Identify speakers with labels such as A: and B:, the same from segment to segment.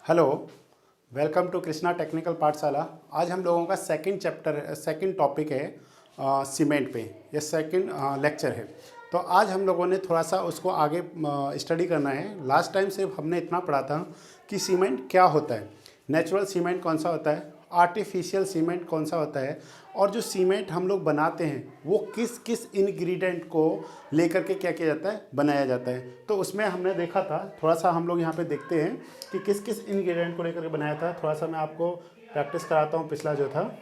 A: Hello, welcome to Krishna technical Pathshala. आज हम लोगों का सेकंड टॉपिक है सीमेंट पे। ये सेकंड लेक्चर है। तो आज हम लोगों ने थोड़ा सा उसको आगे स्टडी करना है। लास्ट टाइम सिर्फ हमने इतना पढ़ा था कि सीमेंट क्या होता है, नेचुरल सीमेंट कौन सा होता है, आर्टिफिशियल सीमेंट कौन सा होता है, और जो सीमेंट हम लोग बनाते हैं वो किस किस इंग्रेडिएंट को लेकर के क्या किया जाता है, बनाया जाता है। तो उसमें हमने देखा था, थोड़ा सा हम लोग यहाँ पे देखते हैं कि किस किस इंग्रेडिएंट को लेकर के बनाया था। थोड़ा सा मैं आपको प्रैक्टिस कराता हूँ। पिछला जो था,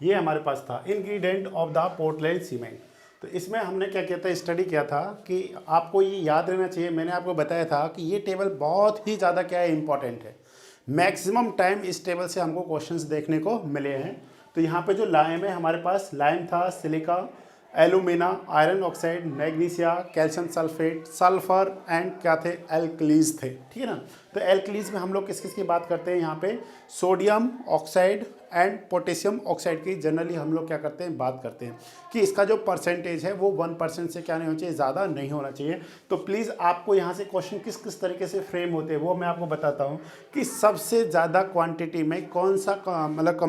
A: ये हमारे पास था ingredient of the Portland cement. तो इसमें हमने क्या किया था, स्टडी किया था कि आपको ये याद रहना चाहिए। मैंने आपको बताया था कि ये टेबल बहुत ही ज़्यादा क्या है, इंपॉर्टेंट है। मैक्सिमम टाइम इस टेबल से हमको क्वेश्चंस देखने को मिले हैं। तो यहाँ पे जो लाइम है, हमारे पास लाइम था, silica, alumina, iron oxide, magnesia, calcium sulphate, sulphur and क्या थे, एल्कलीज थे। ठीक है ना। तो एल्कलीज में हम लोग किस किस की बात करते हैं, यहाँ पे sodium oxide and potassium oxide की जनरली हम लोग क्या करते हैं, बात करते हैं कि इसका जो परसेंटेज है वो 1% से क्या नहीं होना चाहिए, ज़्यादा नहीं होना चाहिए। तो प्लीज़ आपको यहाँ से क्वेश्चन किस किस तरीके से फ्रेम होते हैं वो मैं आपको बताता हूँ कि सबसे ज़्यादा क्वांटिटी में कौन सा मतलब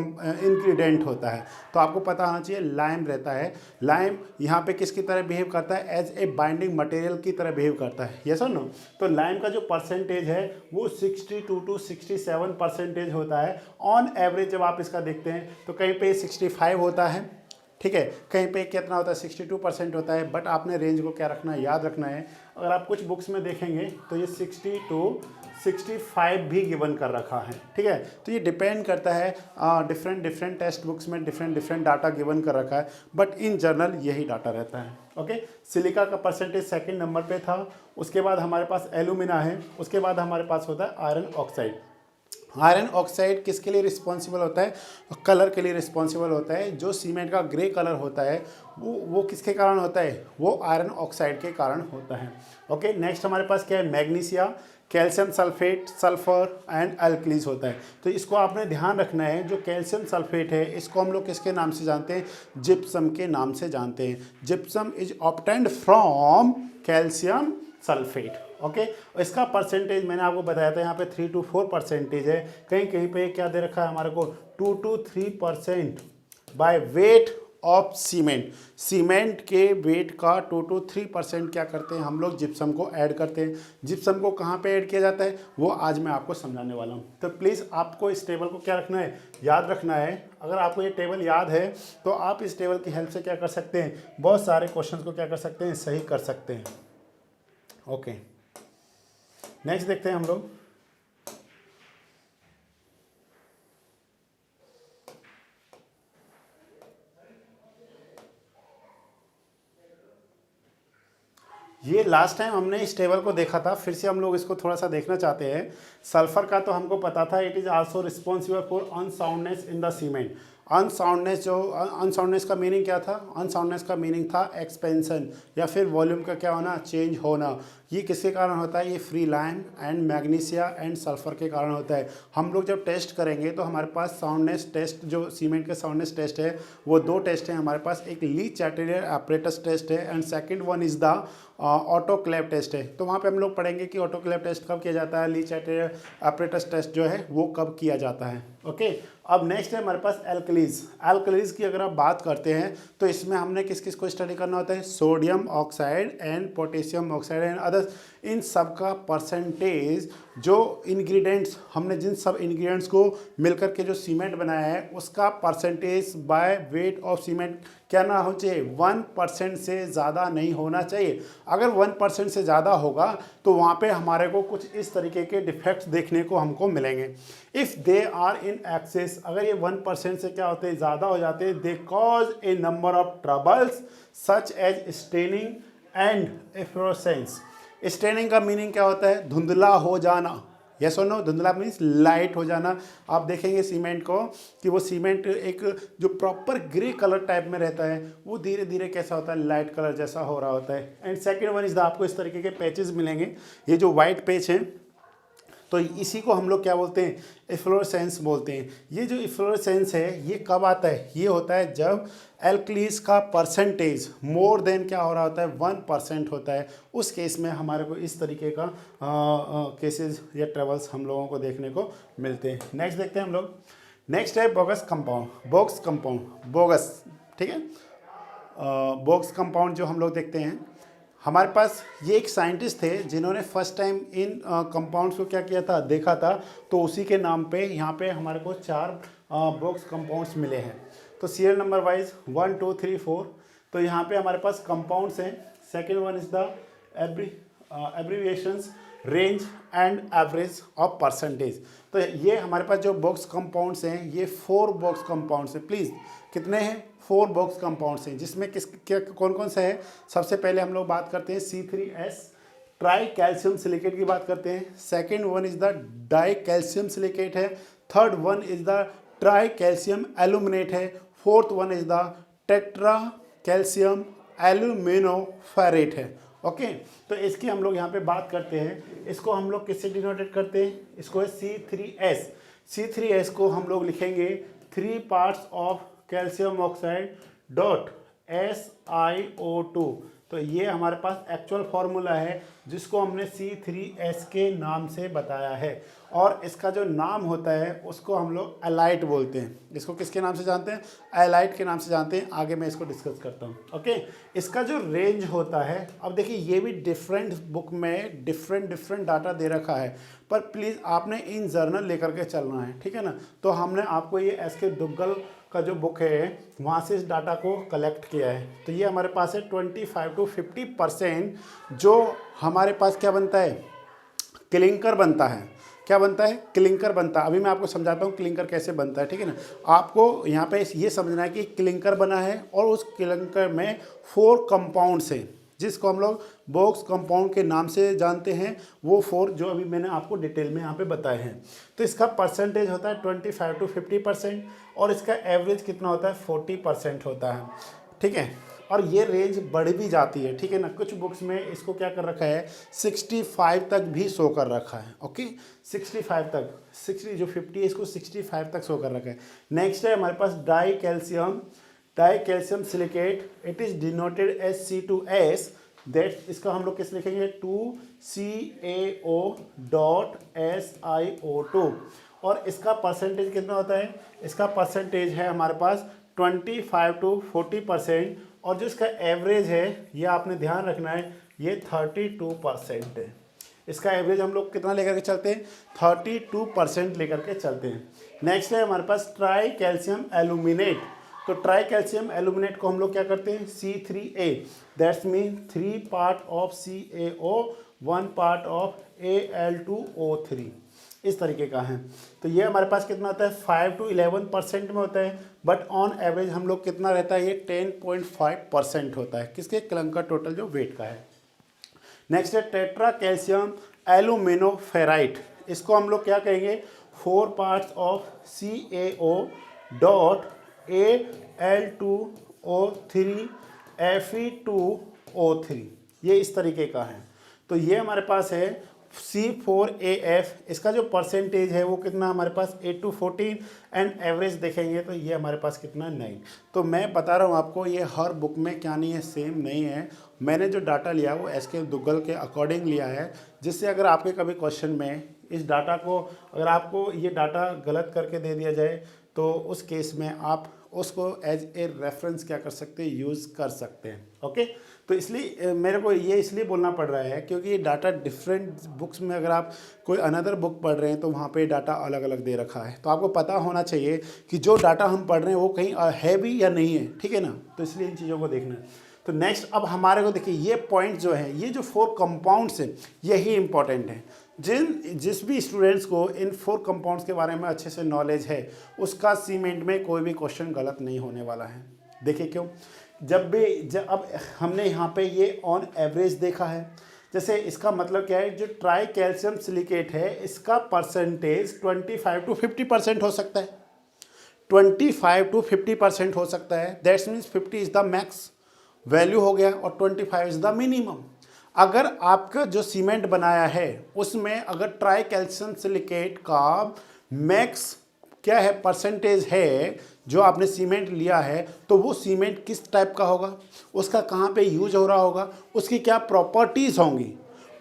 A: इंग्रेडिएंट होता है। तो आपको पता होना चाहिए लाइम रहता है। लाइम यहाँ पे किसकी तरह बिहेव करता है, एज ए बाइंडिंग मटेरियल की तरह बिहेव करता है। यस और नो। तो लाइम का जो परसेंटेज है वो 62 to 67% होता है ऑन एवरेज। जब आप इसका देखते हैं तो कहीं पे 65 होता है, ठीक है, कहीं पे कितना होता है, 62% होता है। बट आपने रेंज को क्या रखना है, याद रखना है। अगर आप कुछ बुक्स में देखेंगे तो ये 60 to 65 भी गिवन कर रखा है। ठीक है, तो ये डिपेंड करता है, डिफरेंट टेक्स्ट बुक्स में डिफरेंट डाटा गिवन कर रखा है, बट इन जनरल यही डाटा रहता है। ओके, सिलिका का परसेंटेज सेकंड नंबर पे था। उसके बाद हमारे पास एल्यूमिना है। उसके बाद हमारे पास होता है आयरन ऑक्साइड। आयरन ऑक्साइड किसके लिए रिस्पॉन्सिबल होता है, कलर के लिए रिस्पॉन्सिबल होता है। जो सीमेंट का ग्रे कलर होता है वो किसके कारण होता है, वो आयरन ऑक्साइड के कारण होता है। ओके, नेक्स्ट हमारे पास क्या है, magnesia, calcium sulphate, sulphur and alkalis होता है। तो इसको आपने ध्यान रखना है। जो कैल्शियम सल्फेट है इसको हम लोग किसके नाम से जानते हैं, जिप्सम के नाम से जानते हैं। Gypsum is obtained from calcium sulphate. Okay, इसका परसेंटेज मैंने आपको बताया था, यहाँ पे 3 to 4% है। कहीं कहीं पे क्या दे रखा है हमारे को, 2 to 3% by weight of cement. Cement के वेट का 2 to 3% क्या करते हैं हम लोग, जिप्सम को ऐड करते हैं। जिप्सम को कहाँ पे ऐड किया जाता है वो आज मैं आपको समझाने वाला हूँ। तो प्लीज़ आपको इस टेबल को क्या रखना है, याद रखना है। अगर आपको ये टेबल याद है तो आप इस टेबल की हेल्प से क्या कर सकते हैं, बहुत सारे क्वेश्चन को क्या कर सकते हैं, सही कर सकते हैं। ओके, नेक्स्ट देखते हैं हम लोग। ये लास्ट टाइम हमने इस टेबल को देखा था, फिर से हम लोग इसको थोड़ा सा देखना चाहते हैं। सल्फर का तो हमको पता था, it is also responsible for unsoundness in the cement. Unsoundness का मीनिंग क्या था, अनसाउंडनेस का मीनिंग था एक्सपेंशन या फिर वॉल्यूम का क्या होना, चेंज होना। ये किसके कारण होता है, ये free lime and magnesia and sulphur के कारण होता है। हम लोग जब टेस्ट करेंगे तो हमारे पास साउंडनेस टेस्ट, जो सीमेंट का साउंडनेस टेस्ट है वो दो टेस्ट हैं हमारे पास। एक ली चैटेरियर एपरेटस टेस्ट है and second one is the autoclave test है। तो वहाँ पे हम लोग पढ़ेंगे कि ऑटोक्लेव टेस्ट कब किया जाता है, ली चैटेरियर एपरेटस टेस्ट जो है वो कब किया जाता है। ओके, अब नेक्स्ट है हमारे पास एल्कलीज। एल्कलीज की अगर आप बात करते हैं तो इसमें हमने किस किस को स्टडी करना होता है, sodium oxide and potassium oxide and others. इन सब का परसेंटेज, जो इंग्रेडिएंट्स हमने जिन सब इंग्रेडिएंट्स को मिलकर के जो सीमेंट बनाया है उसका percentage by weight of cement क्या ना होना चाहिए, 1% से ज़्यादा नहीं होना चाहिए। अगर 1% से ज़्यादा होगा तो वहाँ पे हमारे को कुछ इस तरीके के डिफेक्ट्स देखने को हमको मिलेंगे। If they are in excess, अगर ये 1% से क्या होते हैं, ज़्यादा हो जाते हैं, they cause a number of troubles such as staining and efflorescence. Staining का मीनिंग क्या होता है, धुंधला हो जाना। यस और नो, धुंधला मीन्स लाइट हो जाना। आप देखेंगे सीमेंट को कि वो सीमेंट एक जो प्रॉपर ग्रे कलर टाइप में रहता है वो धीरे धीरे कैसा होता है, लाइट कलर जैसा हो रहा होता है। And second one is the, आपको इस तरीके के पैचेस मिलेंगे। ये जो वाइट पैच हैं तो इसी को हम लोग क्या बोलते हैं, इफ्लोरेसेंस बोलते हैं। ये जो इफ्लोरेसेंस है ये कब आता है, ये होता है जब एल्कलीज का परसेंटेज मोर देन क्या हो रहा होता है, 1% होता है। उस केस में हमारे को इस तरीके का केसेस या ट्रेवल्स हम लोगों को देखने को मिलते हैं। नेक्स्ट देखते हैं हम लोग। नेक्स्ट है bogus compound, box compound, bogus, ठीक है। बोक्स कंपाउंड जो हम लोग देखते हैं, हमारे पास ये एक साइंटिस्ट थे जिन्होंने फर्स्ट टाइम इन कंपाउंड्स को क्या किया था, देखा था। तो उसी के नाम पे यहाँ पे हमारे को 4 बोक्स कंपाउंड्स मिले हैं। तो सीरियल नंबर वाइज 1 2 3 4, तो यहाँ पे हमारे पास कंपाउंड्स हैं। Second one is the abbreviations range and average of percentage. तो ये हमारे पास जो बॉक्स कंपाउंड्स हैं ये 4 बॉक्स कंपाउंड्स हैं। प्लीज़ कितने हैं, 4 बॉक्स कंपाउंड्स हैं, जिसमें किस क्या कौन कौन सा है। सबसे पहले हम लोग बात करते हैं C3S ट्राई कैल्शियम सिलिकेट की बात करते हैं। Second one is the di calcium silicate है। Third one is the tri calcium aluminate है। Fourth one is the tetra calcium aluminoferrite है। ओके, तो इसकी हम लोग यहाँ पे बात करते हैं। इसको हम लोग किससे डिनोटेट करते हैं, इसको है C3S। C3S को हम लोग लिखेंगे 3 parts of calcium oxide dot SiO2। तो ये हमारे पास एक्चुअल फार्मूला है जिसको हमने C3S के नाम से बताया है। और इसका जो नाम होता है उसको हम लोग एलाइट बोलते हैं। इसको किसके नाम से जानते हैं, एलाइट के नाम से जानते हैं। आगे मैं इसको डिस्कस करता हूँ। ओके, इसका जो रेंज होता है, अब देखिए ये भी डिफरेंट बुक में डिफरेंट डाटा दे रखा है, पर प्लीज़ आपने इन जर्नल लेकर के चलना है, ठीक है ना। तो हमने आपको ये SK दुग्गल का जो बुक है वहाँ से इस डाटा को कलेक्ट किया है। तो ये हमारे पास है 25 to 50% जो हमारे पास क्या बनता है, क्लिंकर बनता है। क्या बनता है, क्लिंकर बनता है। अभी मैं आपको समझाता हूँ क्लिंकर कैसे बनता है, ठीक है ना। आपको यहाँ पे ये समझना है कि क्लिंकर बना है और उस क्लिंकर में 4 कंपाउंड्स हैं जिसको हम लोग बॉक्स कंपाउंड के नाम से जानते हैं। वो 4 जो अभी मैंने आपको डिटेल में यहाँ पे बताए हैं। तो इसका परसेंटेज होता है 25 to 50% और इसका एवरेज कितना होता है, 40% होता है, ठीक है। और ये रेंज बढ़ भी जाती है, ठीक है ना। कुछ बुक्स में इसको क्या कर रखा है, 65 तक भी शो कर रखा है। ओके, 65 तक, 60 जो 50 है इसको 65 तक शो कर रखा है। नेक्स्ट है हमारे पास di calcium silicate, it is denoted as C2S। That इसका हम लोग किस लिखेंगे, 2CaO डॉट SiO2। और इसका परसेंटेज कितना होता है, इसका परसेंटेज है हमारे पास 25 to 40%। और जो इसका एवरेज है ये आपने ध्यान रखना है, ये 32% है। इसका एवरेज हम लोग कितना लेकर के चलते हैं, 32% लेकर के चलते हैं। नेक्स्ट है हमारे पास ट्राई कैल्शियम एल्यूमिनेट। तो ट्राई कैल्शियम एल्यूमिनेट को हम लोग क्या करते हैं, C3A। That's mean 3 part of CaO 1 part of Al2O3, इस तरीके का है। तो ये हमारे पास कितना होता है, 5 to 11% में होता है। बट ऑन एवरेज हम लोग कितना रहता है, ये 10.5% होता है। किसके, क्लिंकर टोटल जो वेट का है। नेक्स्ट है टेट्रा कैल्शियम एल्यूमिनोफेराइट। इसको हम लोग क्या कहेंगे, 4 parts of CaO dot Al2O3 Fe2O3, ये इस तरीके का है। तो ये हमारे पास है C4AF। इसका जो परसेंटेज है वो कितना हमारे पास 8 to 14 एंड एवरेज देखेंगे तो ये हमारे पास कितना 9। तो मैं बता रहा हूँ आपको, ये हर बुक में क्या नहीं है, सेम नहीं है। मैंने जो डाटा लिया वो SK दुग्गल के अकॉर्डिंग लिया है, जिससे अगर आपके कभी क्वेश्चन में इस डाटा को, अगर आपको ये डाटा गलत करके दे दिया जाए तो उस केस में आप उसको एज ए रेफरेंस क्या कर सकते हैं, यूज़ कर सकते हैं। ओके, तो इसलिए मेरे को ये इसलिए बोलना पड़ रहा है क्योंकि ये डाटा डिफरेंट बुक्स में, अगर आप कोई अनदर बुक पढ़ रहे हैं तो वहाँ पे डाटा अलग अलग दे रखा है। तो आपको पता होना चाहिए कि जो डाटा हम पढ़ रहे हैं वो कहीं है भी या नहीं है, ठीक है ना। तो इसलिए इन चीज़ों को देखना है। तो नेक्स्ट अब हमारे को देखिए, ये पॉइंट जो है, ये जो 4 कंपाउंड्स हैं यही इंपॉर्टेंट है। जिस भी स्टूडेंट्स को इन 4 कंपाउंड्स के बारे में अच्छे से नॉलेज है उसका सीमेंट में कोई भी क्वेश्चन गलत नहीं होने वाला है। देखिए क्यों, जब अब हमने यहाँ पे ये ऑन एवरेज देखा है, जैसे इसका मतलब क्या है, जो ट्राई कैल्शियम सिलिकेट है इसका परसेंटेज 25 to 50% हो सकता है, 25 to 50% हो सकता है। That's means 50 is the max value हो गया और 25 इज़ द मिनिमम। अगर आपका जो सीमेंट बनाया है उसमें अगर ट्राई कैल्शियम सिलिकेट का मैक्स क्या है परसेंटेज है जो आपने सीमेंट लिया है, तो वो सीमेंट किस टाइप का होगा, उसका कहाँ पे यूज हो रहा होगा, उसकी क्या प्रॉपर्टीज़ होंगी,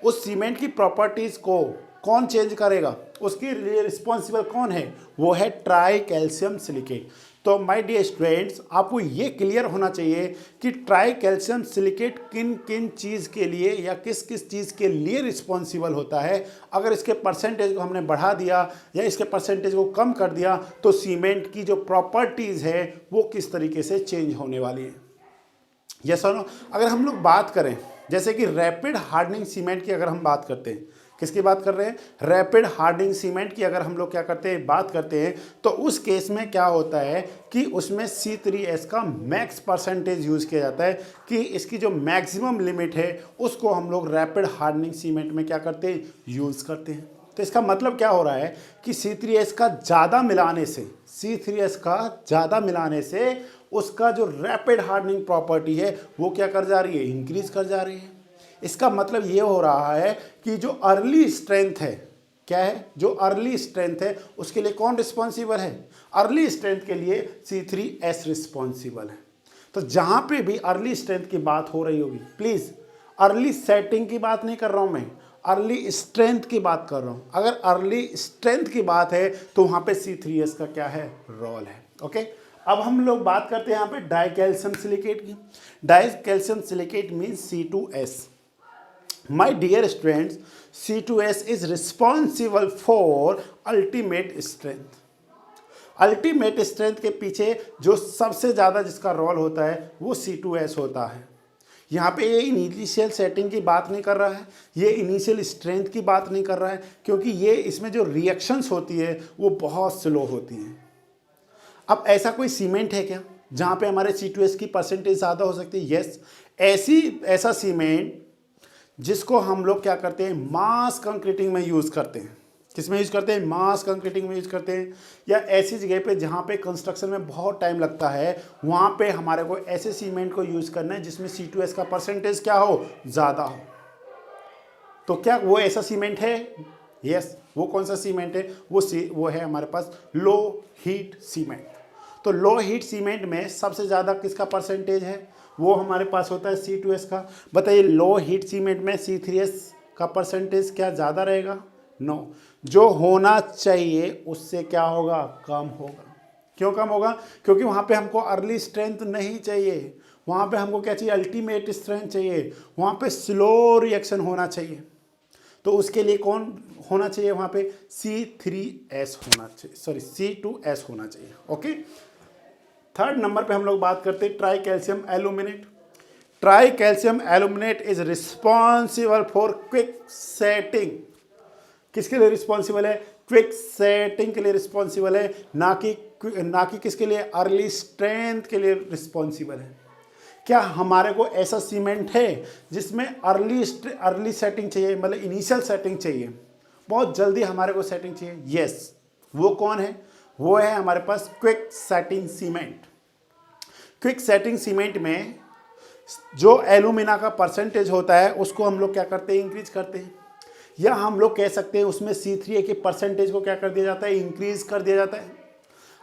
A: उस सीमेंट की प्रॉपर्टीज़ को कौन चेंज करेगा, उसके लिए रिस्पॉन्सिबल कौन है, वो है ट्राई कैल्शियम सिलिकेट। तो माय डियर स्टूडेंट्स, आपको ये क्लियर होना चाहिए कि ट्राई कैल्शियम सिलिकेट किन किन चीज़ के लिए या किस किस चीज़ के लिए रिस्पॉन्सिबल होता है। अगर इसके परसेंटेज को हमने बढ़ा दिया या इसके परसेंटेज को कम कर दिया तो सीमेंट की जो प्रॉपर्टीज़ है वो किस तरीके से चेंज होने वाली है। यस और नो। अगर हम लोग बात करें जैसे कि रैपिड हार्डनिंग सीमेंट की, अगर हम बात करते हैं, किसकी बात कर रहे हैं, रैपिड हार्डनिंग सीमेंट की अगर हम लोग क्या करते हैं, बात करते हैं, तो उस केस में क्या होता है कि उसमें C3S का मैक्स परसेंटेज यूज़ किया जाता है कि इसकी जो मैक्सिमम लिमिट है उसको हम लोग रैपिड हार्डनिंग सीमेंट में क्या करते हैं, यूज़ करते हैं। तो इसका मतलब क्या हो रहा है कि C3S का ज़्यादा मिलाने से, C3S का ज़्यादा मिलाने से उसका जो रैपिड हार्डनिंग प्रॉपर्टी है वो क्या कर जा रही है, इंक्रीज कर जा रही है। इसका मतलब ये हो रहा है कि जो अर्ली स्ट्रेंथ है, क्या है, जो अर्ली स्ट्रेंथ है उसके लिए कौन रिस्पॉन्सिबल है, अर्ली स्ट्रेंथ के लिए C3S रिस्पॉन्सिबल है। तो जहाँ पे भी अर्ली स्ट्रेंथ की बात हो रही होगी, प्लीज़ अर्ली सेटिंग की बात नहीं कर रहा हूँ मैं, अर्ली स्ट्रेंथ की बात कर रहा हूँ। अगर अर्ली स्ट्रेंथ की बात है तो वहाँ पे C3S का क्या है, रोल है। ओके, अब हम लोग बात करते हैं यहाँ पे डाई कैल्शियम सिलिकेट की। Die calcium silicate means C2S। My dear students, C2S is responsible for ultimate strength. Ultimate strength के पीछे जो सबसे ज़्यादा जिसका रोल होता है वो C2S होता है। यहाँ पे ये इनिशियल सेटिंग की बात नहीं कर रहा है, ये इनिशियल स्ट्रेंथ की बात नहीं कर रहा है, क्योंकि ये इसमें जो रिएक्शंस होती है वो बहुत स्लो होती हैं। अब ऐसा कोई सीमेंट है क्या जहाँ पे हमारे C2S की परसेंटेज ज़्यादा हो सकती है? यस, ऐसा सीमेंट जिसको हम लोग क्या करते हैं, मास कंक्रीटिंग में यूज़ करते हैं। किस में यूज़ करते हैं, मास कंक्रीटिंग में यूज़ करते हैं, या ऐसी जगह पे जहाँ पे कंस्ट्रक्शन में बहुत टाइम लगता है वहाँ पे हमारे को ऐसे सीमेंट को यूज़ करना है जिसमें C2S का परसेंटेज क्या हो, ज़्यादा हो। तो क्या वो ऐसा सीमेंट है? यस। वो कौन सा सीमेंट है, वो है हमारे पास लो हीट सीमेंट। तो लो हीट सीमेंट में सबसे ज़्यादा किसका परसेंटेज है, वो हमारे पास होता है C2S का। बताइए, लो हीट सीमेंट में C3S का परसेंटेज क्या ज़्यादा रहेगा? नो, जो होना चाहिए उससे क्या होगा, कम होगा। क्यों कम होगा? क्योंकि वहाँ पे हमको अर्ली स्ट्रेंथ नहीं चाहिए, वहाँ पे हमको क्या चाहिए, अल्टीमेट स्ट्रेंथ चाहिए, वहाँ पे स्लो रिएक्शन होना चाहिए। तो उसके लिए कौन होना चाहिए वहाँ पे, C3S होना चाहिए, सॉरी C2S होना चाहिए। ओके, थर्ड नंबर पे हम लोग बात करते हैं try calcium aluminate. Try calcium aluminate is responsible for quick setting. किसके लिए रिस्पॉन्सिबल है, क्विक सेटिंग के लिए रिस्पॉन्सिबल है, ना कि किसके लिए, अर्ली स्ट्रेंथ के लिए रिस्पॉन्सिबल है। क्या हमारे को ऐसा सीमेंट है जिसमें अर्ली सेटिंग चाहिए, मतलब इनिशियल सेटिंग चाहिए, बहुत जल्दी हमारे को सेटिंग चाहिए? यस। वो कौन है, वो है हमारे पास quick setting cement. Quick setting cement में जो एल्यूमिना का परसेंटेज होता है उसको हम लोग क्या करते हैं, इंक्रीज करते हैं, या हम लोग कह सकते हैं उसमें C3A के परसेंटेज को क्या कर दिया जाता है, इंक्रीज कर दिया जाता है।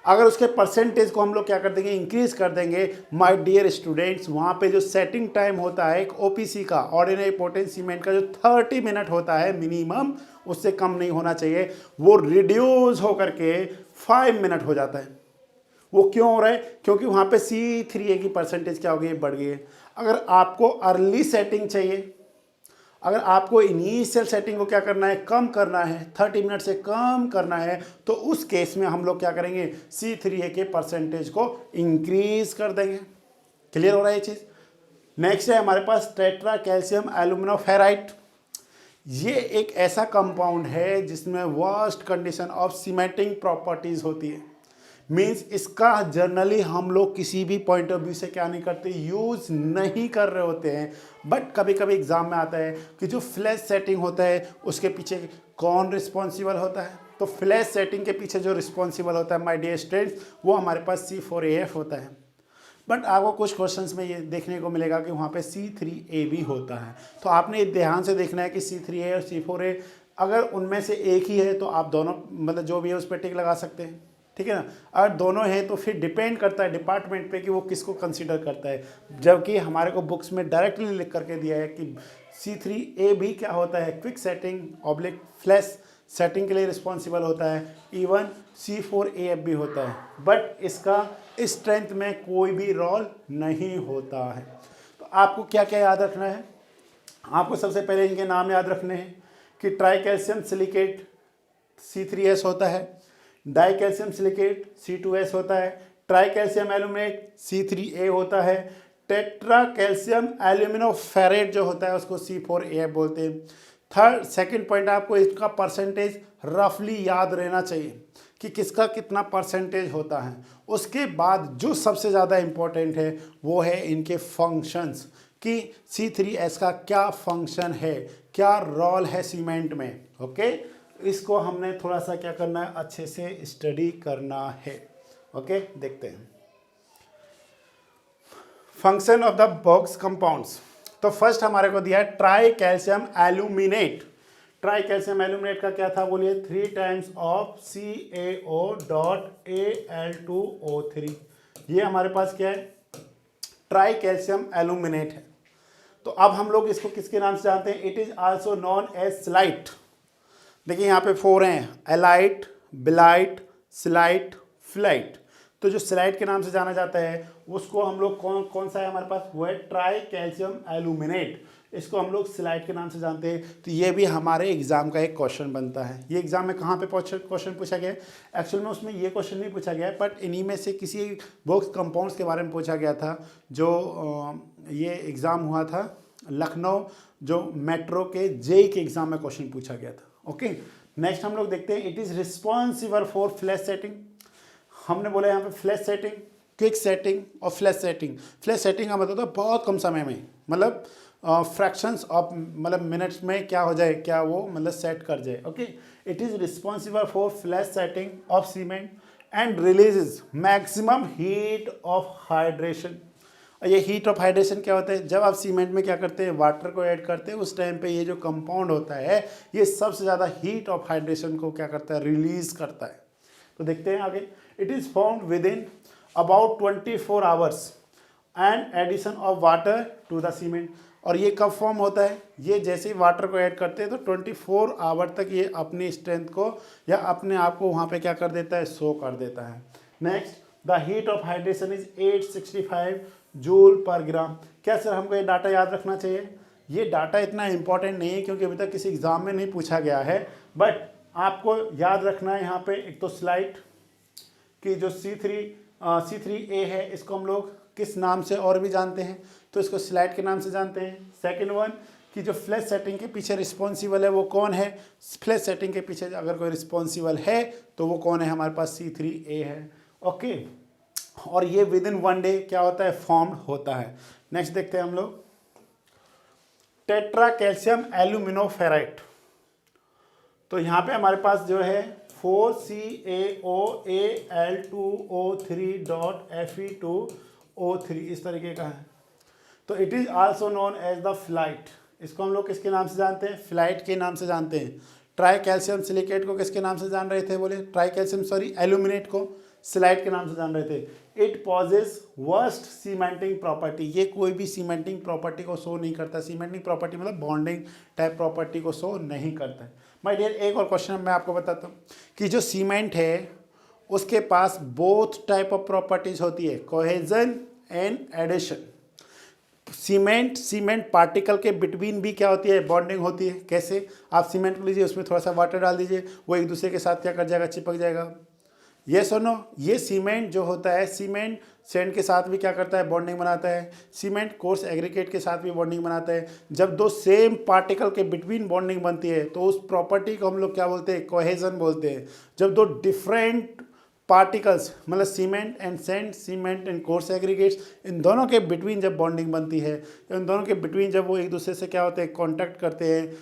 A: अगर उसके परसेंटेज को हम लोग क्या कर देंगे, इंक्रीज कर देंगे, माय डियर स्टूडेंट्स, वहाँ पे जो सेटिंग टाइम होता है एक OPC का, ऑर्डिनरी पोर्टलैंड सीमेंट का, जो 30 मिनट होता है मिनिमम, उससे कम नहीं होना चाहिए, वो रिड्यूस होकर के 5 मिनट हो जाता है। वो क्यों हो रहा है, क्योंकि वहाँ पे C3A की परसेंटेज क्या हो गई, बढ़ गई है। अगर आपको अर्ली सेटिंग चाहिए, अगर आपको इनिशियल सेटिंग को क्या करना है, कम करना है, 30 मिनट से कम करना है, तो उस केस में हम लोग क्या करेंगे, C3A के परसेंटेज को इंक्रीज कर देंगे। क्लियर हो रहा है ये चीज़? नेक्स्ट है हमारे पास टेट्रा कैल्शियम एल्यूमिनोफेराइट। ये एक ऐसा कंपाउंड है जिसमें worst condition of cementing properties होती है। मीन्स इसका जनरली हम लोग किसी भी पॉइंट ऑफ व्यू से क्या नहीं करते, यूज़ नहीं कर रहे होते हैं। बट कभी कभी एग्जाम में आता है कि जो फ्लैश सेटिंग होता है उसके पीछे कौन रिस्पॉन्सिबल होता है। तो फ्लैश सेटिंग के पीछे जो रिस्पॉन्सिबल होता है माय डियर स्टूडेंट्स, वो हमारे पास C4AF होता है। बट आपको कुछ क्वेश्चंस में ये देखने को मिलेगा कि वहाँ पे C3A भी होता है। तो आपने ध्यान से देखना है कि C3A और C4A अगर उनमें से एक ही है तो आप दोनों मतलब जो भी है उस पर टिक लगा सकते हैं, ठीक है ना। अगर दोनों हैं तो फिर डिपेंड करता है डिपार्टमेंट पे कि वो किसको कंसीडर करता है, जबकि हमारे को बुक्स में डायरेक्टली लिख करके दिया है कि C3A भी क्या होता है, quick setting oblique flash setting के लिए रिस्पॉन्सिबल होता है। इवन C4AF भी होता है, बट इसका स्ट्रेंथ में कोई भी रोल नहीं होता है। तो आपको क्या क्या याद रखना है, आपको सबसे पहले इनके नाम याद रखने हैं कि ट्राई कैल्शियम सिलिकेट C3S होता है, डाई कैल्शियम सिलिकेट C2S होता है, ट्राई कैल्शियम एल्यूमिनेट C3A होता है, टेट्रा कैल्शियम एल्यूमिनोफेरेट जो होता है उसको C4AF बोलते हैं। सेकंड पॉइंट आपको इसका परसेंटेज रफली याद रहना चाहिए कि किसका कितना परसेंटेज होता है। उसके बाद जो सबसे ज़्यादा इम्पोर्टेंट है वो है इनके फंक्शंस कि C3S का क्या फंक्शन है, क्या रोल है सीमेंट में। ओके, इसको हमने थोड़ा सा क्या करना है, अच्छे से स्टडी करना है। ओके, देखते हैं function of the box compounds. तो फर्स्ट हमारे को दिया है try calcium aluminate. Try calcium aluminate का क्या था बोलिए, 3 टाइम्स ऑफ CaO.Al2O3। ये हमारे पास क्या है, ट्राई कैल्शियम एल्यूमिनेट है। तो अब हम लोग इसको किसके नाम से जानते हैं, it is also known as celite. देखिए यहाँ पे 4 हैं, एलाइट, बिलाइट, स्लाइट, फ्लाइट। तो जो स्लाइट के नाम से जाना जाता है उसको हम लोग कौन सा है हमारे पास, वो है ट्राई कैल्शियम एल्यूमिनेट। इसको हम लोग स्लाइट के नाम से जानते हैं। तो ये भी हमारे एग्जाम का एक क्वेश्चन बनता है। ये एग्जाम में कहाँ पे क्वेश्चन पूछा गया है, एक्चुअल में उसमें ये क्वेश्चन नहीं पूछा गया है, बट इन्हीं में से किसी बॉक्स कंपाउंड्स के बारे में पूछा गया था। जो ये एग्ज़ाम हुआ था लखनऊ, जो मेट्रो के जेई के एग्जाम में क्वेश्चन पूछा गया था। ओके, नेक्स्ट हम लोग देखते हैं, it is responsible for flash setting. हमने बोला यहाँ पे फ्लैश सेटिंग, क्विक सेटिंग और फ्लैश सेटिंग। फ्लैश सेटिंग का मतलब होता है बहुत कम समय में, मतलब फ्रैक्शंस ऑफ मतलब मिनट्स में क्या हो जाए, क्या वो मतलब सेट कर जाए। Okay, it is responsible for flash setting of cement and releases maximum heat of hydration. और ये हीट ऑफ हाइड्रेशन क्या होता है, जब आप सीमेंट में क्या करते हैं, वाटर को ऐड करते हैं, उस टाइम पे ये जो कंपाउंड होता है ये सबसे ज़्यादा हीट ऑफ हाइड्रेशन को क्या करता है, रिलीज करता है। तो देखते हैं आगे, it is found within about 24 hours and addition of water to the cement. और ये कब फॉर्म होता है, ये जैसे ही वाटर को ऐड करते हैं तो 24 आवर तक ये अपनी स्ट्रेंथ को या अपने आप को वहाँ पे क्या कर देता है, शो कर देता है। Next, the heat of hydration is 865 joule per gram. क्या सर हमको ये डाटा याद रखना चाहिए, ये डाटा इतना इंपॉर्टेंट नहीं है क्योंकि अभी तक किसी एग्जाम में नहीं पूछा गया है, बट आपको याद रखना है यहाँ पे एक तो स्लाइड कि जो C3A है इसको हम लोग किस नाम से और भी जानते हैं, तो इसको स्लाइड के नाम से जानते हैं। सेकंड वन कि जो फ्लैश सेटिंग के पीछे रिस्पॉन्सिबल है वो कौन है, फ्लैश सेटिंग के पीछे अगर कोई रिस्पॉन्सिबल है तो वो कौन है, हमारे पास C3A है। ओके, और ये विद इन 1 डे क्या होता है, फॉर्म होता है। नेक्स्ट देखते हैं हम लोग टेट्रा कैल्शियम एल्यूमिनोफेराइट। तो यहाँ पे हमारे पास जो है 4CaOAl2O3.Fe2O3 इस तरीके का है। तो it is also known as the flight. इसको हम लोग किसके नाम से जानते हैं, फ्लाइट के नाम से जानते हैं। ट्राई कैल्शियम सिलिकेट को किसके नाम से जान रहे थे, बोले ट्राई कैल्शियम एल्यूमिनेट को स्लाइड के नाम से जान रहे थे। It possesses worst cementing property, ये कोई भी सीमेंटिंग प्रॉपर्टी को शो नहीं करता। सीमेंटिंग प्रॉपर्टी मतलब बॉन्डिंग टाइप प्रॉपर्टी को शो नहीं करता है। माय डियर, एक और क्वेश्चन मैं आपको बताता हूँ कि जो सीमेंट है उसके पास बोथ टाइप ऑफ प्रॉपर्टीज होती है, cohesion and adhesion. Cement particle के बिटवीन भी क्या होती है, बॉन्डिंग होती है। कैसे, आप सीमेंट को लीजिए, उसमें थोड़ा सा वाटर डाल दीजिए, वो एक दूसरे के साथ क्या कर जाएगा, चिपक जाएगा। ये सुनो, ये सीमेंट जो होता है, सीमेंट सैंड के साथ भी क्या करता है, बॉन्डिंग बनाता है। सीमेंट कोर्स एग्रीगेट के साथ भी बॉन्डिंग बनाता है। जब दो सेम पार्टिकल के बिटवीन बॉन्डिंग बनती है तो उस प्रॉपर्टी को हम लोग क्या बोलते हैं, कोहेजन बोलते हैं। जब दो डिफरेंट पार्टिकल्स मतलब cement and sand, cement and coarse aggregates, इन दोनों के बिटवीन जब बॉन्डिंग बनती है, इन दोनों के बिटवीन जब वो एक दूसरे से क्या होते हैं, कांटेक्ट करते हैं,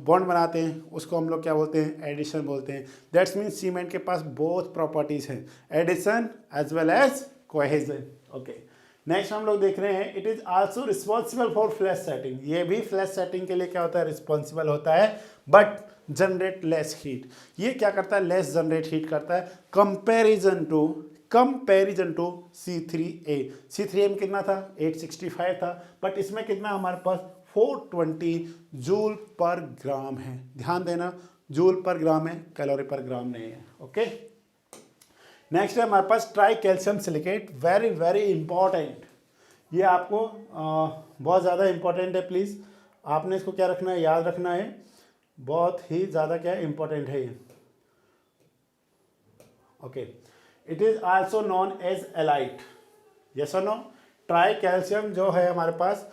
A: बॉन्ड बनाते हैं, उसको हम लोग क्या बोलते हैं, एडिशन बोलते हैं। दैट्स मीन्स सीमेंट के पास बोथ प्रॉपर्टीज़ हैं, adhesion as well as cohesion. Okay, next हम लोग देख रहे हैं it is also responsible for flash setting, ये भी फ्लैश सेटिंग के लिए क्या होता है, रिस्पॉन्सिबल होता है, बट जनरेट लेस हीट। ये क्या करता है, लेस जनरेट हीट करता है कंपैरिजन टू C3A। C3A में कितना था, 865 था, बट इसमें कितना हमारे पास 420 जूल पर ग्राम है। ध्यान देना, जूल पर ग्राम है, कैलोरी पर ग्राम नहीं है। ओके, नेक्स्ट है हमारे पास tri calcium silicate, very very important. ये आपको बहुत ज़्यादा इंपॉर्टेंट है, प्लीज़ आपने इसको क्या रखना है, याद रखना है, बहुत ही ज़्यादा क्या इंपॉर्टेंट है ये। Okay, it is also known as alite, yes और नो। ट्राई कैल्शियम जो है हमारे पास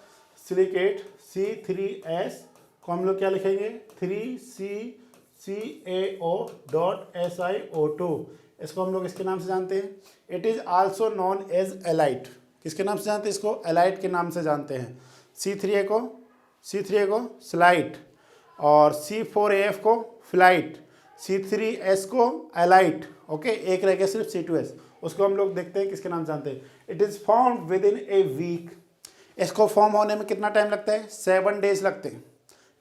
A: सिलिकेट C3S को हम लोग क्या लिखेंगे, 3CCAO.SiO2, इसको हम लोग इसके नाम से जानते हैं। It is also known as alite, किसके नाम से जानते हैं इसको, एलाइट के नाम से जानते हैं। C3A को स्लाइट, और C4AF को फ्लाइट, C3S को एलाइट। ओके, एक रह गया सिर्फ C2S, उसको हम लोग देखते हैं किसके नाम जानते हैं। It is formed within a week वीक, इसको फॉर्म होने में कितना टाइम लगता है, 7 डेज लगते हैं।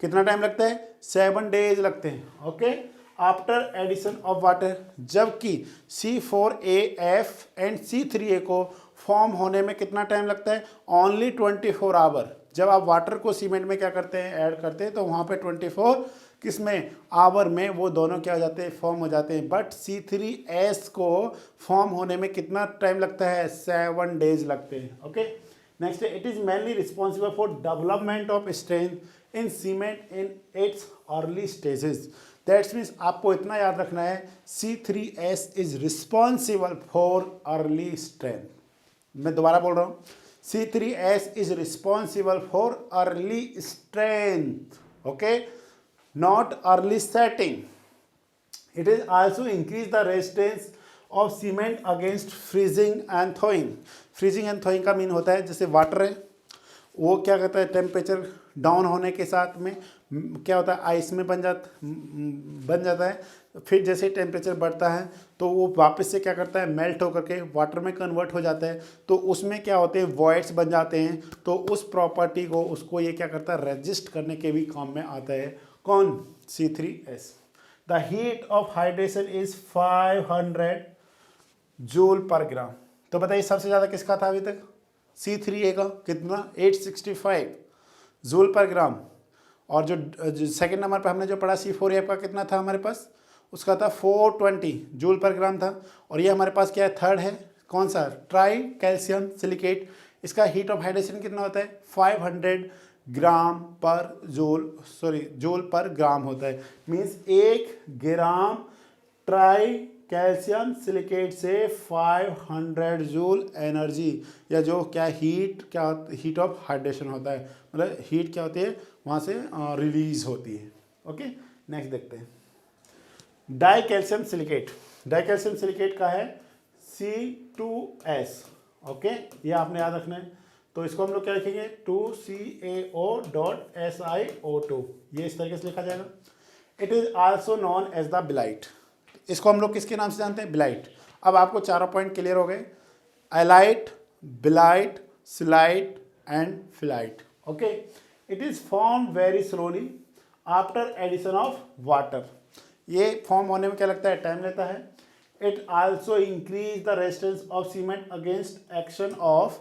A: कितना टाइम लगता है, 7 डेज लगते हैं। Okay, after addition of water, जबकि C4AF एंड C3A को फॉर्म होने में कितना टाइम लगता है, ओनली 24 आवर। जब आप वाटर को सीमेंट में क्या करते हैं, ऐड करते हैं, तो वहाँ पे 24 किसमें, आवर में वो दोनों क्या हो जाते हैं, फॉर्म हो जाते हैं। बट C3S को फॉर्म होने में कितना टाइम लगता है, 7 डेज लगते हैं। Okay, next, it is mainly responsible for development of strength in cement in its early stages. That's means आपको इतना याद रखना है, C3S is responsible for early strength. मैं दोबारा बोल रहा हूँ, C3S is responsible for early strength, okay, not early setting. It is also increase the resistance of cement against freezing and thawing। freezing and thawing का mean होता है, जैसे water है वो क्या कहता है, टेम्परेचर डाउन होने के साथ में क्या होता है, आइस में बन जाता है। फिर जैसे टेम्परेचर बढ़ता है तो वो वापस से क्या करता है, मेल्ट होकर के वाटर में कन्वर्ट हो जाता है। तो उसमें क्या होते हैं, वॉइड्स बन जाते हैं। तो उस प्रॉपर्टी को, उसको ये क्या करता है, रेजिस्ट करने के भी काम में आता है। कौन, C3S। The heat of hydration is 500 joule per gram. तो बताइए सबसे ज़्यादा किसका था अभी तक, C3A का, कितना, 865 जूल पर ग्राम। और जो सेकंड नंबर पर हमने जो पढ़ा C4AF का कितना था हमारे पास, उसका था 420 जूल पर ग्राम था। और ये हमारे पास क्या है, थर्ड है, कौन सा, ट्राई कैल्शियम सिलिकेट। इसका हीट ऑफ हाइड्रेशन कितना होता है, 500 ग्राम पर जूल पर ग्राम होता है। मीन्स 1 ग्राम ट्राई कैल्शियम सिलिकेट से 500 जूल एनर्जी, या जो क्या हीट ऑफ हाइड्रेशन होता है, मतलब हीट क्या होती है वहाँ से रिलीज होती है। ओके, नेक्स्ट देखते हैं die calcium silicate. Die calcium silicate का है C2S। ओके, ये आपने याद रखना है। तो इसको हम लोग क्या लिखेंगे, 2CAO.SiO2, ये इस तरीके से लिखा जाएगा। It is also known as the belite, इसको हम लोग किसके नाम से जानते हैं, बिलाइट। अब आपको चारों पॉइंट क्लियर हो गए, alite, belite, celite and felite. Okay, it is form very slowly after addition of water. ये फॉर्म होने में क्या लगता है, टाइम लेता है। It also increase the resistance of cement against action of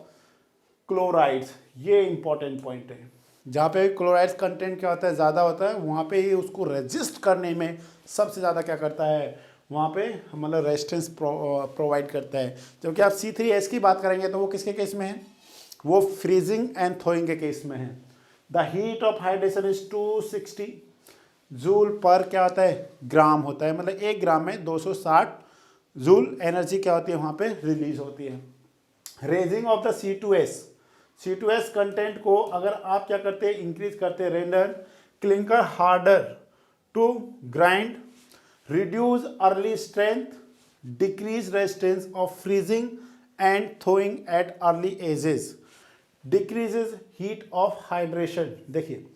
A: chlorides. ये इंपॉर्टेंट पॉइंट है, जहाँ पे क्लोराइड्स कंटेंट क्या होता है, ज़्यादा होता है, वहाँ पे ही उसको रेजिस्ट करने में सबसे ज़्यादा क्या करता है, वहाँ पे मतलब रेजिस्टेंस प्रोवाइड करता है। जबकि आप C3S की बात करेंगे तो वो किसके केस में है, वो फ्रीजिंग एंड थोइंग के केस में है। The heat of hydration is 260 joule पर क्या होता है, ग्राम होता है। मतलब 1 ग्राम में 260 जूल एनर्जी क्या होती है वहाँ पे रिलीज होती है। Raising of the C2S content को अगर आप क्या करते हैं, इंक्रीज करते हैं, render clinker harder to grind, reduce early strength, decrease resistance of freezing and thawing at early ages, decreases heat of hydration. देखिए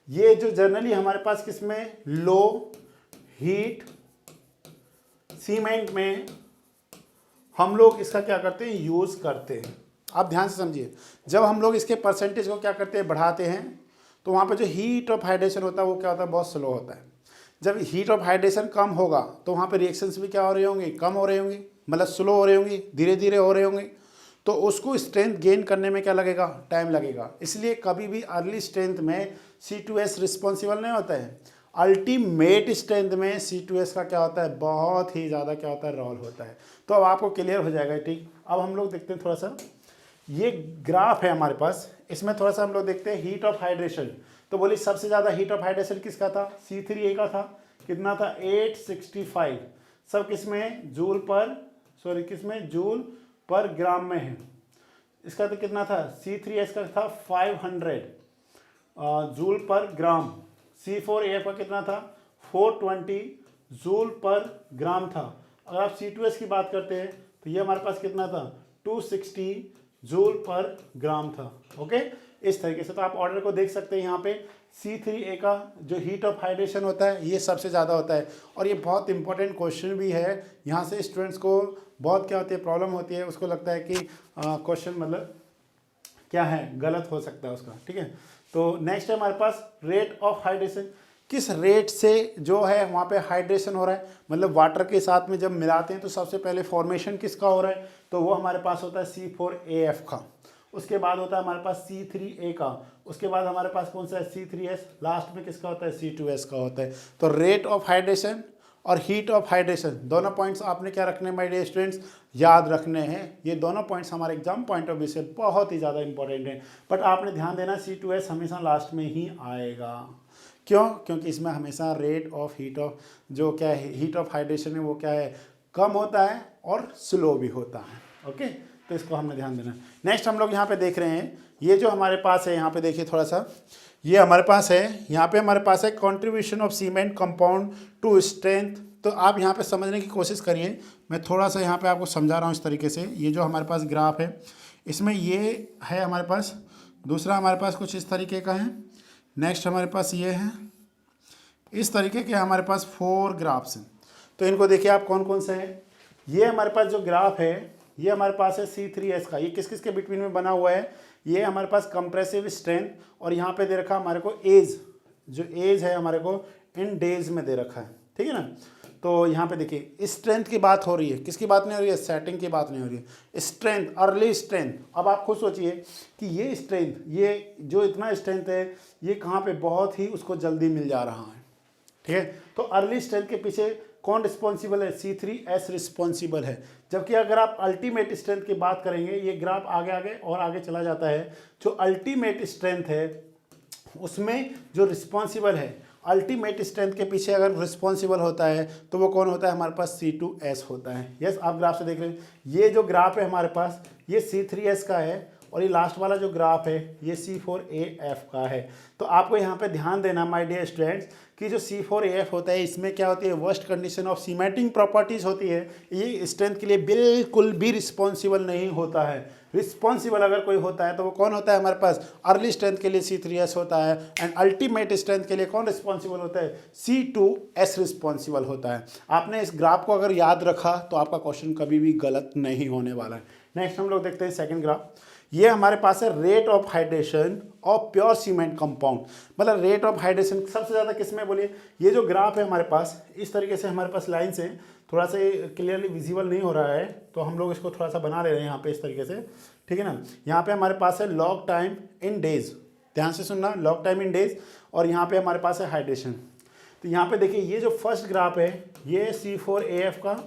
A: ये जो जनरली हमारे पास किसमें, लो हीट सीमेंट में हम लोग इसका क्या करते हैं, यूज करते हैं। आप ध्यान से समझिए, जब हम लोग इसके परसेंटेज को क्या करते हैं, बढ़ाते हैं, तो वहाँ पे जो हीट ऑफ हाइड्रेशन होता है वो क्या होता है, बहुत स्लो होता है। जब हीट ऑफ हाइड्रेशन कम होगा तो वहाँ पे रिएक्शंस भी क्या हो रहे होंगे, कम हो रहे होंगे, मतलब स्लो हो रहे होंगे, धीरे धीरे हो रहे होंगे। तो उसको स्ट्रेंथ गेन करने में क्या लगेगा, टाइम लगेगा। इसलिए कभी भी अर्ली स्ट्रेंथ में C2S रिस्पॉन्सिबल नहीं होता है, अल्टीमेट स्ट्रेंथ में C2S का क्या होता है, बहुत ही ज़्यादा क्या होता है, रोल होता है। तो अब आपको क्लियर हो जाएगा, ठीक। अब हम लोग देखते हैं थोड़ा सा, ये ग्राफ है हमारे पास, इसमें थोड़ा सा हम लोग देखते हैं हीट ऑफ हाइड्रेशन। तो बोलिए सबसे ज़्यादा हीट ऑफ हाइड्रेशन किसका था, C3A का था। कितना था, 865। सब किसमें, जूल पर, सॉरी किसमें, जूल पर ग्राम में है। इसका तो कितना था, C3S का था 500 जूल पर ग्राम। C4AF का कितना था, 420 जूल पर ग्राम था। अगर आप C2S की बात करते हैं तो ये हमारे पास कितना था, 260 जूल पर ग्राम था। ओके, इस तरीके से तो आप ऑर्डर को देख सकते हैं। यहाँ पे C3A का जो हीट ऑफ हाइड्रेशन होता है ये सबसे ज़्यादा होता है, और ये बहुत इंपॉर्टेंट क्वेश्चन भी है। यहाँ से स्टूडेंट्स को बहुत क्या होती है, प्रॉब्लम होती है, उसको लगता है कि क्वेश्चन मतलब क्या है, गलत हो सकता है उसका, ठीक है। तो नेक्स्ट है हमारे पास रेट ऑफ हाइड्रेशन। किस रेट से जो है वहाँ पे हाइड्रेशन हो रहा है, मतलब वाटर के साथ में जब मिलाते हैं तो सबसे पहले फॉर्मेशन किसका हो रहा है, तो वो हमारे पास होता है C4AF का। उसके बाद होता है हमारे पास C3A का। उसके बाद हमारे पास कौन सा है, C3S। लास्ट में किसका होता है, C2S का होता है। तो रेट ऑफ हाइड्रेशन और हीट ऑफ हाइड्रेशन दोनों पॉइंट्स आपने क्या रखने हैं माय डियर स्टूडेंट्स, याद रखने हैं। ये दोनों पॉइंट्स हमारे एग्जाम पॉइंट ऑफ व्यू से बहुत ही ज़्यादा इंपॉर्टेंट हैं। बट आपने ध्यान देना, C2S हमेशा लास्ट में ही आएगा। क्यों, क्योंकि इसमें हमेशा रेट ऑफ हीट ऑफ जो क्या है, हीट ऑफ हाइड्रेशन है वो क्या है, कम होता है और स्लो भी होता है। ओके, तो इसको हमने ध्यान देना। नेक्स्ट हम लोग यहाँ पे देख रहे हैं, ये जो हमारे पास है, यहाँ पे देखिए थोड़ा सा, ये हमारे पास है, यहाँ पे हमारे पास है contribution of cement compound to strength. तो आप यहाँ पे समझने की कोशिश करिए, मैं थोड़ा सा यहाँ पे आपको समझा रहा हूँ इस तरीके से। ये जो हमारे पास ग्राफ है, इसमें ये है हमारे पास, दूसरा हमारे पास कुछ इस तरीके का है, नेक्स्ट हमारे पास ये है, इस तरीके के हमारे पास 4 ग्राफ्स हैं। तो इनको देखिए आप कौन कौन से हैं। ये हमारे पास जो ग्राफ है ये हमारे पास है C3S का। ये किस किस के बिटवीन में बना हुआ है, ये हमारे पास कंप्रेसिव स्ट्रेंथ, और यहाँ पे दे रखा हमारे को एज, जो एज है हमारे को इन डेज में दे रखा है, ठीक है ना। तो यहाँ पे देखिए स्ट्रेंथ की बात हो रही है, किसकी बात नहीं हो रही है, सेटिंग की बात नहीं हो रही है, स्ट्रेंथ, अर्ली स्ट्रेंथ। अब आप खुद सोचिए कि ये स्ट्रेंथ, ये जो इतना स्ट्रेंथ है, ये कहाँ पे बहुत ही उसको जल्दी मिल जा रहा है, ठीक है। तो अर्ली स्ट्रेंथ के पीछे कौन रिस्पॉन्सिबल है, C3S रिस्पॉन्सिबल है। जबकि अगर आप अल्टीमेट स्ट्रेंथ की बात करेंगे, ये ग्राफ आगे आगे और आगे चला जाता है, जो अल्टीमेट स्ट्रेंथ है उसमें जो रिस्पॉन्सिबल है, अल्टीमेट स्ट्रेंथ के पीछे अगर रिस्पॉन्सिबल होता है तो वो कौन होता है, हमारे पास C2S होता है। यस, आप ग्राफ से देख रहे हैं, ये जो ग्राफ है हमारे पास ये C3S का है, और ये लास्ट वाला जो ग्राफ है ये C4AF का है। तो आपको यहाँ पे ध्यान देना माय डियर स्टूडेंट्स कि जो C4AF होता है इसमें क्या होती है, worst condition of cementing properties होती है। ये स्ट्रेंथ के लिए बिल्कुल भी रिस्पॉन्सिबल नहीं होता है। रिस्पॉन्सिबल अगर कोई होता है तो वो कौन होता है हमारे पास, अर्ली स्ट्रेंथ के लिए C3S होता है, एंड अल्टीमेट स्ट्रेंथ के लिए कौन रिस्पॉन्सिबल होता है, C2S रिस्पॉन्सिबल होता है। आपने इस ग्राफ को अगर याद रखा तो आपका क्वेश्चन कभी भी गलत नहीं होने वाला है। नेक्स्ट हम लोग देखते हैं सेकेंड ग्राफ। ये हमारे पास है rate of hydration of pure cement compound. मतलब रेट ऑफ हाइड्रेशन सबसे ज़्यादा किस में, बोलिए। ये जो ग्राफ है हमारे पास इस तरीके से हमारे पास लाइन से थोड़ा सा क्लियरली विजिबल नहीं हो रहा है, तो हम लोग इसको थोड़ा सा बना ले रहे हैं यहाँ पे इस तरीके से, ठीक है ना। यहाँ पे हमारे पास है लॉग टाइम इन डेज, ध्यान से सुनना, लॉग टाइम इन डेज, और यहाँ पे हमारे पास है हाइड्रेशन। तो यहाँ पे देखिए ये जो फर्स्ट ग्राफ है ये C4AF का,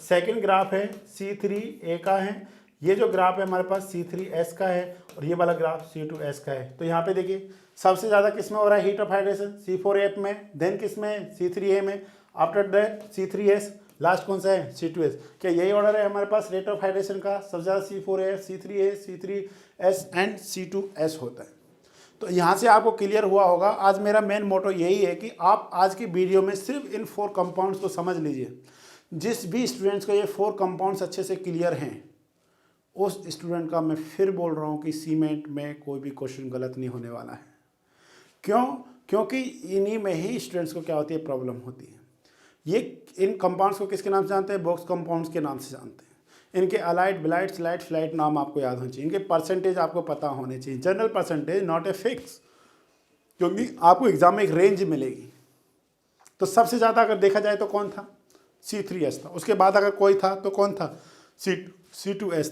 A: सेकेंड ग्राफ है C3A का है, ये जो ग्राफ है हमारे पास C3S का है, और ये वाला ग्राफ C2S का है। तो यहाँ पे देखिए सबसे ज़्यादा किस में हो रहा है हीट ऑफ हाइड्रेशन, C4AF में, देन किस में, C3A में, आफ्टर दैट C3S, लास्ट कौन सा है, C2S। क्या यही ऑर्डर है हमारे पास रेट ऑफ हाइड्रेशन का, सबसे ज़्यादा C4AF, C3A, C3S and C2S होता है। तो यहाँ से आपको क्लियर हुआ होगा। आज मेरा मेन मोटो यही है कि आप आज की वीडियो में सिर्फ इन 4 कंपाउंड्स को समझ लीजिए। जिस भी स्टूडेंट्स को ये 4 कंपाउंड्स अच्छे से क्लियर हैं उस स्टूडेंट का मैं फिर बोल रहा हूँ कि सीमेंट में कोई भी क्वेश्चन गलत नहीं होने वाला है। क्यों, क्योंकि इन्हीं में ही स्टूडेंट्स को क्या होती है, प्रॉब्लम होती है। ये इन कंपाउंड्स को किसके नाम से जानते हैं, बॉक्स कंपाउंड्स के नाम से जानते हैं। इनके अलाइड बिलाइड स्लाइड फ्लाइट नाम आपको याद होने चाहिए, इनके परसेंटेज आपको पता होने चाहिए। General percentage not a fix, क्योंकि आपको एग्जाम में एक रेंज मिलेगी। तो सबसे ज़्यादा अगर देखा जाए तो कौन था, C3S था। उसके बाद अगर कोई था तो कौन था, C2S